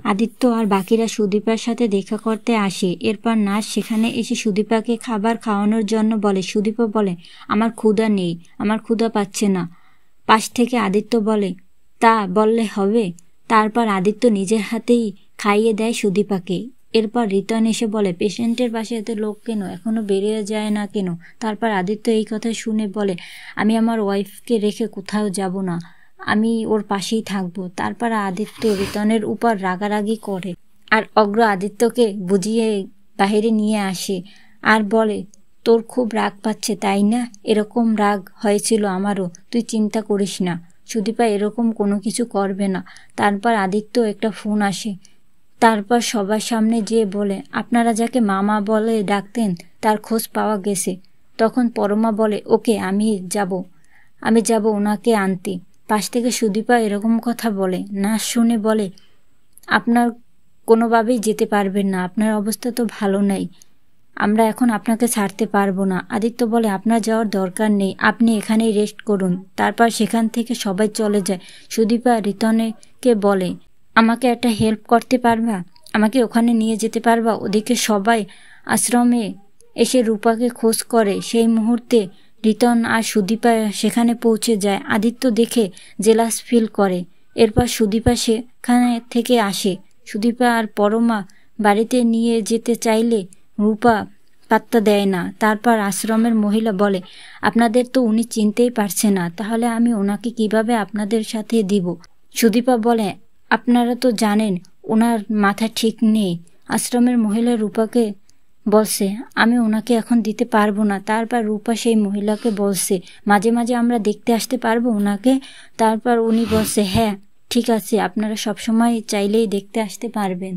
আদিত্য আর বাকিরা সুদীপার সাথে দেখা করতে আসে। এরপর নার্স সেখানে এসে সুদীপাকে খাবার খাওয়ানোর জন্য বলে। সুদীপা বলে, আমার ক্ষুধা নেই, আমার ক্ষুধা পাচ্ছে না। পাশ থেকে আদিত্য বলে, তা বললে হবে? তারপর আদিত্য নিজের হাতেই খাইয়ে দেয় সুদীপাকে। এরপর রিতন এসে বলে, পেশেন্টের পাশে এত লোক কেন, এখনো বেরিয়ে যায় না কেন? তারপর আদিত্য এই কথা শুনে বলে, আমি আমার ওয়াইফকে রেখে কোথাও যাব না, আমি ওর পাশেই থাকবো। তারপর আদিত্য রিতনের উপর রাগারাগি করে আর অগ্র আদিত্যকে বুঝিয়ে বাহিরে নিয়ে আসে আর বলে, তোর খুব রাগ পাচ্ছে তাই না? এরকম রাগ হয়েছিল আমারও, তুই চিন্তা করিস না, সুদীপা এরকম কোনো কিছু করবে না। তারপর আদিত্য একটা ফোন আসে। তারপর সবার সামনে যেয়ে বলে, আপনারা যাকে মামা বলে ডাকতেন তার খোঁজ পাওয়া গেছে। তখন পরমা বলে, ওকে, আমি যাব ওনাকে আনতে। পাশ থেকে সুদীপা এরকম কথা বলে। না শুনে বলে, আপনার কোনোভাবেই যেতে পারবেন না, আপনার অবস্থা তো ভালো নেই, আমরা এখন আপনাকে ছাড়তে পারবো না। আদিত্য বলে, আপনার যাওয়ার দরকার নেই, আপনি এখানেই রেস্ট করুন। তারপর সেখান থেকে সবাই চলে যায়। সুদীপা রিতনেকে বলে, আমাকে একটা হেল্প করতে পারবা? আমাকে ওখানে নিয়ে যেতে পারবা? ওদিকে সবাই আশ্রমে এসে রূপাকে খোঁজ করে। সেই মুহূর্তে রিতন আর সুদীপা সেখানে পৌঁছে যায়। আদিত্য দেখে জেলাস ফিল করে। এরপর সুদীপা সেখানে থেকে আসে। সুদীপা আর পরমা বাড়িতে নিয়ে যেতে চাইলে রূপা পাত্তা দেয় না। তারপর আশ্রমের মহিলা বলে, আপনাদের তো উনি চিনতেই পারছে না, তাহলে আমি ওনাকে কিভাবে আপনাদের সাথে দিব? সুদীপা বলে, আপনারা তো জানেন ওনার মাথা ঠিক নেই। আশ্রমের মহিলা রূপাকে বলছে, আমি ওনাকে এখন দিতে পারবো না। তারপর রূপা সেই মহিলাকে বলছে, মাঝে মাঝে আমরা দেখতে আসতে পারবো ওনাকে? তারপর উনি বলছে, হ্যাঁ ঠিক আছে, আপনারা সবসময় চাইলেই দেখতে আসতে পারবেন।